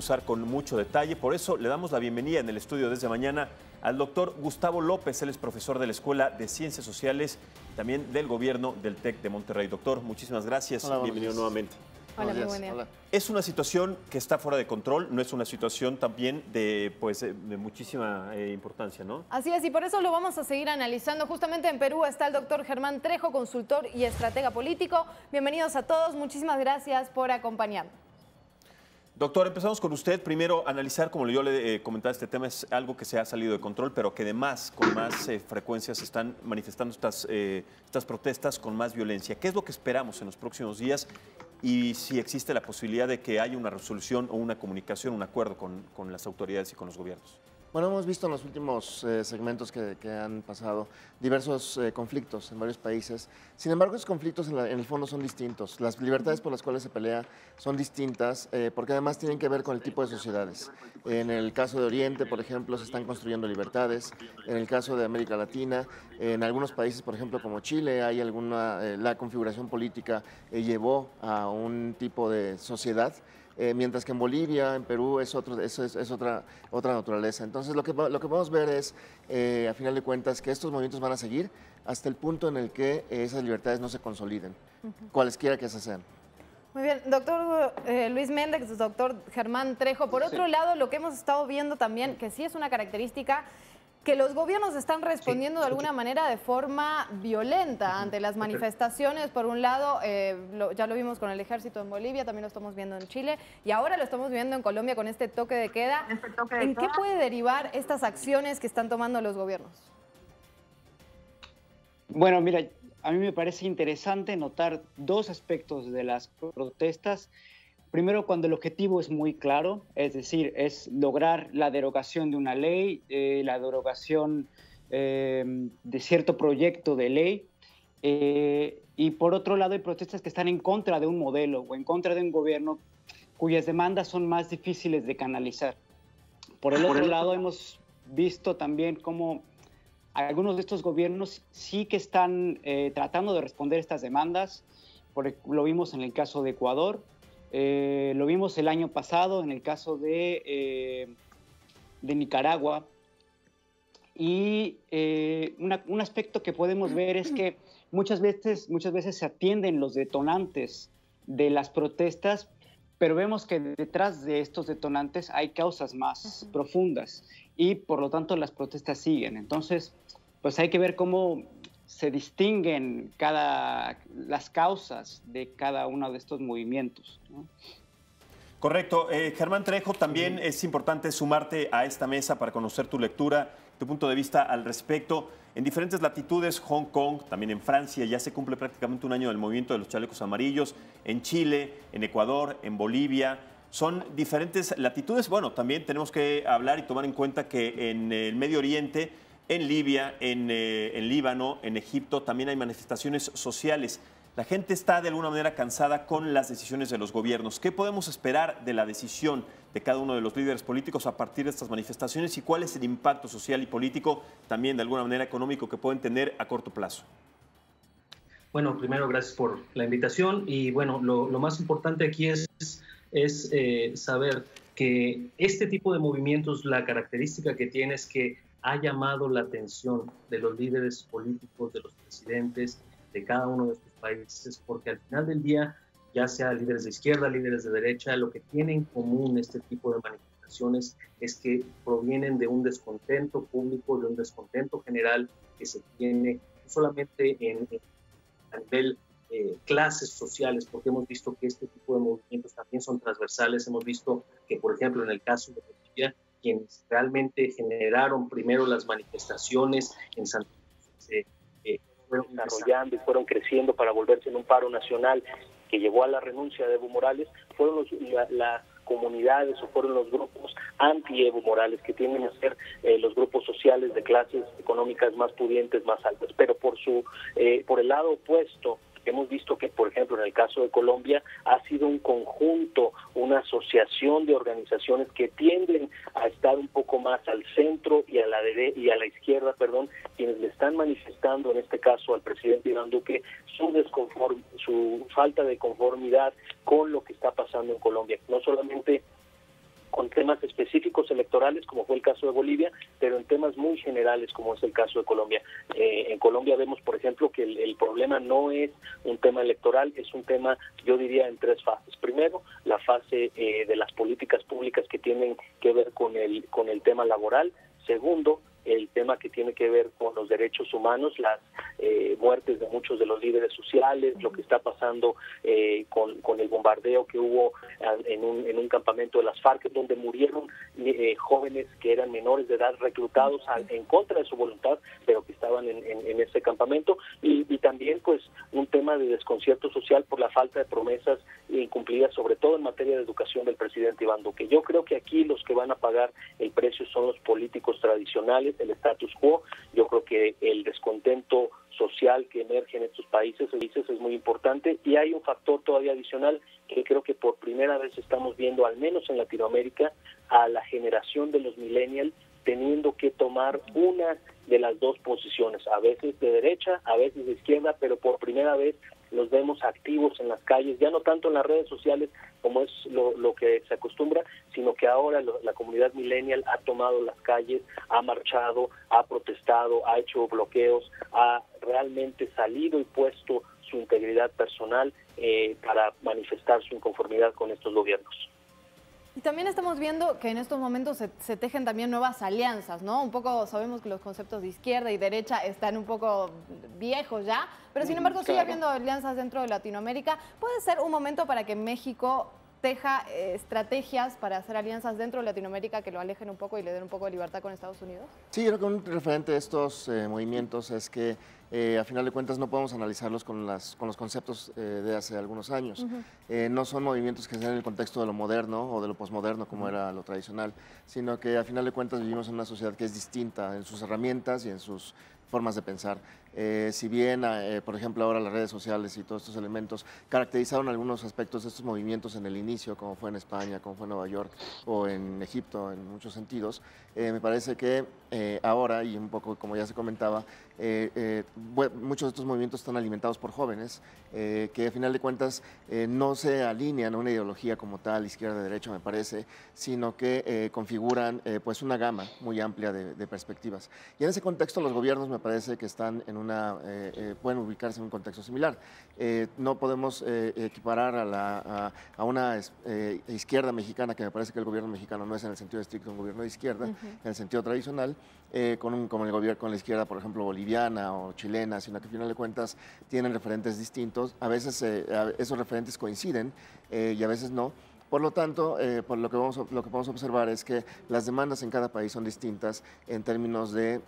desmenuzar con mucho detalle. Por eso le damos la bienvenida en el estudio desde mañana al doctor Gustavo López. Él es profesor de la Escuela de Ciencias Sociales y también del Gobierno del TEC de Monterrey. Doctor, muchísimas gracias. Hola, bienvenido nuevamente. Hola, muy buen día. Hola. Es una situación que está fuera de control, no es una situación también de muchísima importancia, ¿no? Así es, y por eso lo vamos a seguir analizando. Justamente en Perú está el doctor Germán Trejo, consultor y estratega político. Bienvenidos a todos, muchísimas gracias por acompañarnos. Doctor, empezamos con usted. Primero, analizar, como yo le comentaba, este tema es algo que se ha salido de control, pero que además, con más frecuencia, se están manifestando estas protestas con más violencia. ¿Qué es lo que esperamos en los próximos días? Y si existe la posibilidad de que haya una resolución o una comunicación, un acuerdo con las autoridades y con los gobiernos. Bueno, hemos visto en los últimos segmentos que han pasado diversos conflictos en varios países. Sin embargo, esos conflictos en el fondo son distintos. Las libertades por las cuales se pelea son distintas porque además tienen que ver con el tipo de sociedades. En el caso de Oriente, por ejemplo, se están construyendo libertades. En el caso de América Latina, en algunos países, por ejemplo, como Chile, hay la configuración política llevó a un tipo de sociedad. Mientras que en Bolivia, en Perú, es otra naturaleza. Entonces, lo que podemos ver es, a final de cuentas, que estos movimientos van a seguir hasta el punto en el que esas libertades no se consoliden, cualesquiera que esas sean. Muy bien, doctor Luis Méndez, doctor Germán Trejo. Por otro lado, lo que hemos estado viendo también, que sí es una característica, que los gobiernos están respondiendo de alguna manera de forma violenta ante las manifestaciones. Por un lado, ya lo vimos con el ejército en Bolivia, también lo estamos viendo en Chile y ahora lo estamos viendo en Colombia con este toque de queda. ¿En qué puede derivar estas acciones que están tomando los gobiernos? Bueno, mira, a mí me parece interesante notar dos aspectos de las protestas. Primero, cuando el objetivo es muy claro, es decir, es lograr la derogación de una ley, la derogación de cierto proyecto de ley. Y por otro lado, hay protestas que están en contra de un modelo o en contra de un gobierno cuyas demandas son más difíciles de canalizar. Por el otro lado, hemos visto también cómo algunos de estos gobiernos sí que están tratando de responder estas demandas. Lo vimos en el caso de Ecuador. Lo vimos el año pasado en el caso de Nicaragua. Y un aspecto que podemos ver es que muchas veces se atienden los detonantes de las protestas, pero vemos que detrás de estos detonantes hay causas más profundas y por lo tanto las protestas siguen. Entonces, pues hay que ver cómo se distinguen las causas de cada uno de estos movimientos, ¿no? Correcto. Germán Trejo, también es importante sumarte a esta mesa para conocer tu lectura, tu punto de vista al respecto. En diferentes latitudes, Hong Kong, también en Francia, ya se cumple prácticamente un año del movimiento de los chalecos amarillos, en Chile, en Ecuador, en Bolivia. Son diferentes latitudes. Bueno, también tenemos que hablar y tomar en cuenta que en el Medio Oriente, en Libia, en Líbano, en Egipto, también hay manifestaciones sociales. La gente está de alguna manera cansada con las decisiones de los gobiernos. ¿Qué podemos esperar de la decisión de cada uno de los líderes políticos a partir de estas manifestaciones y cuál es el impacto social y político, también de alguna manera económico, que pueden tener a corto plazo? Bueno, primero gracias por la invitación y bueno, lo más importante aquí es saber que este tipo de movimientos, la característica que tiene es que ha llamado la atención de los líderes políticos, de los presidentes de cada uno de estos países, porque al final del día, ya sea líderes de izquierda, líderes de derecha, lo que tiene en común este tipo de manifestaciones es que provienen de un descontento público, de un descontento general que se tiene no solamente a nivel clases sociales, porque hemos visto que este tipo de movimientos también son transversales. Hemos visto que, por ejemplo, en el caso de Bolivia, quienes realmente generaron primero las manifestaciones en Santa Cruz, fueron desarrollando y fueron creciendo para volverse en un paro nacional que llevó a la renuncia de Evo Morales, fueron las comunidades o fueron los grupos anti-Evo Morales, que tienden a ser los grupos sociales de clases económicas más pudientes, más altas. Pero por el lado opuesto, hemos visto que, por ejemplo, en el caso de Colombia, ha sido un conjunto, una asociación de organizaciones que tienden a estar un poco más al centro y a la izquierda, quienes le están manifestando, en este caso al presidente Iván Duque, su falta de conformidad con lo que está pasando en Colombia, no solamente con temas específicos electorales, como fue el caso de Bolivia, pero en temas muy generales, como es el caso de Colombia. En Colombia vemos, por ejemplo, que el problema no es un tema electoral, es un tema, yo diría, en 3 fases. Primero, la fase de las políticas públicas que tienen que ver con el tema laboral. Segundo, el tema que tiene que ver con los derechos humanos, las muertes de muchos de los líderes sociales, lo que está pasando con el bombardeo que hubo en un campamento de las FARC, donde murieron jóvenes que eran menores de edad reclutados en contra de su voluntad, pero que estaban en ese campamento, y también pues un tema de desconcierto social por la falta de promesas incumplidas, sobre todo en materia de educación del presidente Iván Duque. Yo creo que aquí los que van a pagar el precio son los políticos tradicionales, el status quo. Yo creo que el descontento social que emerge en estos países es muy importante, y hay un factor todavía adicional que creo que por primera vez estamos viendo, al menos en Latinoamérica, a la generación de los millennials teniendo que tomar una de las dos posiciones, a veces de derecha, a veces de izquierda, pero por primera vez los vemos activos en las calles, ya no tanto en las redes sociales como es lo que se acostumbra, sino que ahora la comunidad millennial ha tomado las calles, ha marchado, ha protestado, ha hecho bloqueos, ha realmente salido y puesto su integridad personal para manifestar su inconformidad con estos gobiernos. Y también estamos viendo que en estos momentos se tejen también nuevas alianzas, ¿no? Un poco sabemos que los conceptos de izquierda y derecha están un poco viejos ya, pero sin embargo sigue habiendo alianzas dentro de Latinoamérica. ¿Puede ser un momento para que México teja estrategias para hacer alianzas dentro de Latinoamérica que lo alejen un poco y le den un poco de libertad con Estados Unidos? Sí, yo creo que un referente de estos movimientos es que a final de cuentas no podemos analizarlos con los conceptos de hace algunos años. No son movimientos que se dan en el contexto de lo moderno o de lo posmoderno como era lo tradicional, sino que a final de cuentas vivimos en una sociedad que es distinta en sus herramientas y en sus formas de pensar. Si bien, por ejemplo, ahora las redes sociales y todos estos elementos caracterizaron algunos aspectos de estos movimientos en el inicio, como fue en España, como fue en Nueva York o en Egipto en muchos sentidos, me parece que ahora, y un poco como ya se comentaba, muchos de estos movimientos están alimentados por jóvenes que a final de cuentas no se alinean a una ideología como tal, izquierda, derecha, me parece, sino que configuran pues una gama muy amplia de perspectivas. Y en ese contexto los gobiernos me parece que están en pueden ubicarse en un contexto similar. No podemos equiparar a una izquierda mexicana, que me parece que el gobierno mexicano no es en el sentido estricto un gobierno de izquierda, en el sentido tradicional, como el gobierno con la izquierda, por ejemplo, boliviana o chilena, sino que al final de cuentas tienen referentes distintos. A veces esos referentes coinciden y a veces no. Por lo tanto, por lo que podemos observar es que las demandas en cada país son distintas en términos de,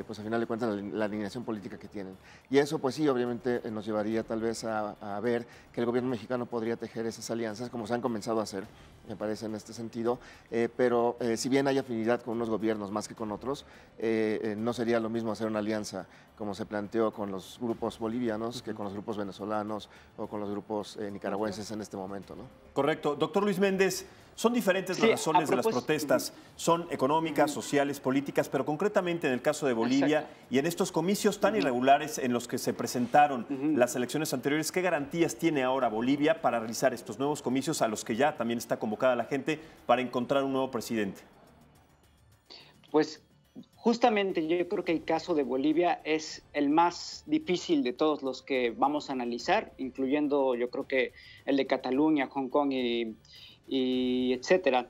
pues al final de cuentas, la alineación política que tienen. Y eso, pues sí, obviamente nos llevaría tal vez a ver que el gobierno mexicano podría tejer esas alianzas, como se han comenzado a hacer, me parece, en este sentido. Pero si bien hay afinidad con unos gobiernos más que con otros, no sería lo mismo hacer una alianza como se planteó con los grupos bolivianos que con los grupos venezolanos o con los grupos nicaragüenses en este momento, ¿no? Correcto. Doctor Luis Méndez, son diferentes las razones de las protestas, son económicas, sociales, políticas, pero concretamente en el caso de Bolivia y en estos comicios tan irregulares en los que se presentaron las elecciones anteriores, ¿qué garantías tiene ahora Bolivia para realizar estos nuevos comicios a los que ya también está convocada la gente para encontrar un nuevo presidente? Pues justamente yo creo que el caso de Bolivia es el más difícil de todos los que vamos a analizar, incluyendo yo creo que el de Cataluña, Hong Kong y etcétera,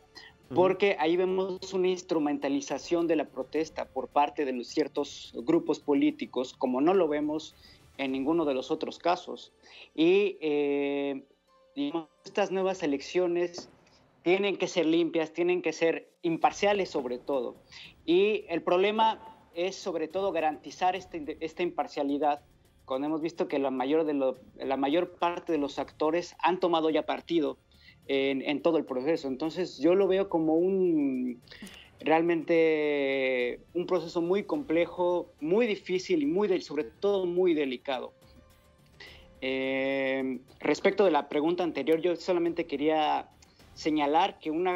porque ahí vemos una instrumentalización de la protesta por parte de los ciertos grupos políticos, como no lo vemos en ninguno de los otros casos. Y digamos, estas nuevas elecciones tienen que ser limpias, tienen que ser imparciales sobre todo. Y el problema es sobre todo garantizar esta imparcialidad, cuando hemos visto que la mayor parte de los actores han tomado ya partido en todo el proceso. Entonces yo lo veo como realmente un proceso muy complejo, muy difícil y sobre todo muy delicado. Respecto de la pregunta anterior, yo solamente quería señalar que un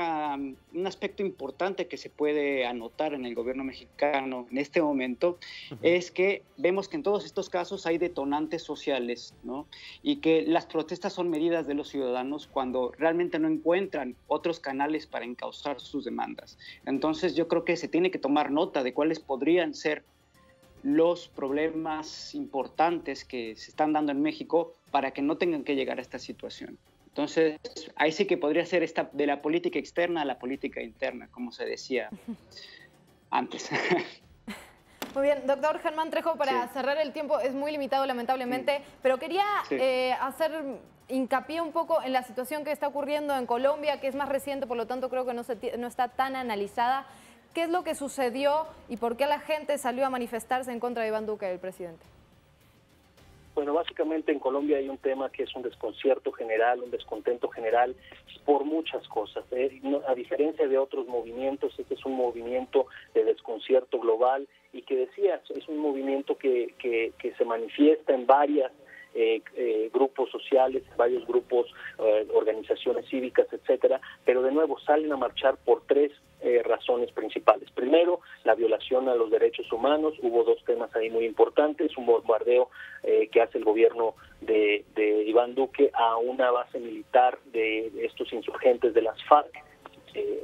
aspecto importante que se puede anotar en el gobierno mexicano en este momento es que vemos que en todos estos casos hay detonantes sociales, ¿no? Y que las protestas son medidas de los ciudadanos cuando realmente no encuentran otros canales para encauzar sus demandas. Entonces yo creo que se tiene que tomar nota de cuáles podrían ser los problemas importantes que se están dando en México para que no tengan que llegar a esta situación. Entonces, ahí sí que podría ser de la política externa a la política interna, como se decía antes. Muy bien, doctor Germán Trejo, para cerrar el tiempo, es muy limitado lamentablemente, pero quería hacer hincapié un poco en la situación que está ocurriendo en Colombia, que es más reciente, por lo tanto creo que no está tan analizada. ¿Qué es lo que sucedió y por qué la gente salió a manifestarse en contra de Iván Duque, el presidente? Bueno, básicamente en Colombia hay un tema que es un desconcierto general, un descontento general por muchas cosas. A diferencia de otros movimientos, este es un movimiento de desconcierto global y que decías, es un movimiento que se manifiesta en varias grupos sociales, varios grupos, organizaciones cívicas, etcétera, pero de nuevo salen a marchar por tres razones principales. Primero, la violación a los derechos humanos. Hubo dos temas ahí muy importantes: un bombardeo que hace el gobierno de Iván Duque a una base militar de estos insurgentes de las FARC,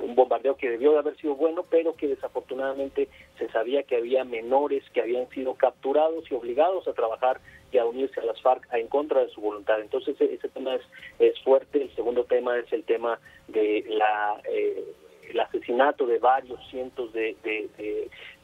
un bombardeo que debió de haber sido bueno, pero que desafortunadamente se sabía que había menores que habían sido capturados y obligados a trabajar y a unirse a las FARC en contra de su voluntad. Entonces ese tema es fuerte. El segundo tema es el tema de el asesinato de varios cientos de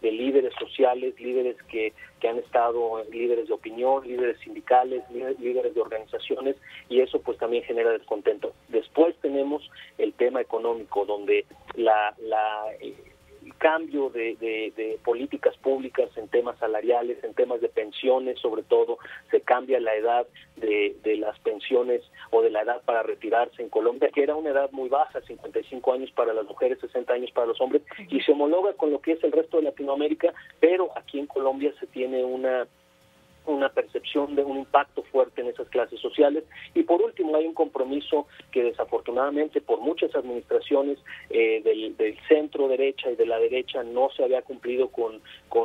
líderes sociales, líderes que han estado, líderes de opinión, líderes sindicales, líderes de organizaciones, y eso pues también genera descontento. Después tenemos el tema económico, donde el cambio de políticas públicas en temas salariales, en temas de pensiones, sobre todo, se cambia la edad de las pensiones o de la edad para retirarse en Colombia, que era una edad muy baja, 55 años para las mujeres, 60 años para los hombres, y se homologa con lo que es el resto de Latinoamérica, pero aquí en Colombia se tiene una percepción de un impacto fuerte en esas clases sociales. Y por último, hay un compromiso que desafortunadamente por muchas administraciones del centro derecha y de la derecha no se había cumplido con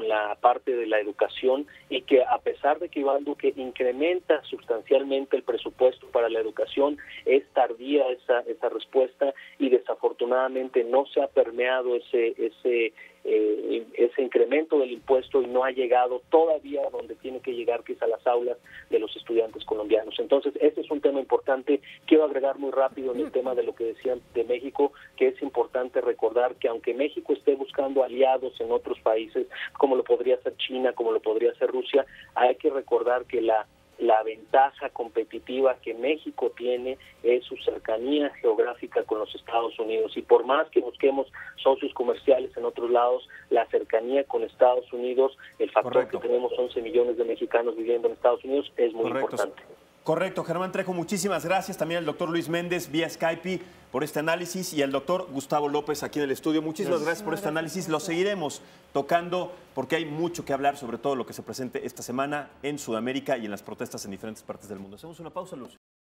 la parte de la educación, y que a pesar de que Iván Duque incrementa sustancialmente el presupuesto para la educación, es tardía esa respuesta, y desafortunadamente no se ha permeado ese incremento del impuesto y no ha llegado todavía a donde tiene que llegar, que es a las aulas de los estudiantes colombianos. Entonces, este es un tema importante. Quiero agregar muy rápido en el tema de lo que decían de México, que es importante recordar que aunque México esté buscando aliados en otros países, como lo podría ser China, como lo podría ser Rusia, hay que recordar que la ventaja competitiva que México tiene es su cercanía geográfica con los Estados Unidos, y por más que busquemos socios comerciales en otros lados, la cercanía con Estados Unidos, el factor que tenemos 11 millones de mexicanos viviendo en Estados Unidos, es muy importante. Correcto, Germán Trejo, muchísimas gracias. También al doctor Luis Méndez vía Skype por este análisis, y al doctor Gustavo López aquí en el estudio. Muchísimas gracias por este análisis. Lo seguiremos tocando porque hay mucho que hablar, sobre todo lo que se presente esta semana en Sudamérica y en las protestas en diferentes partes del mundo. Hacemos una pausa, Luz.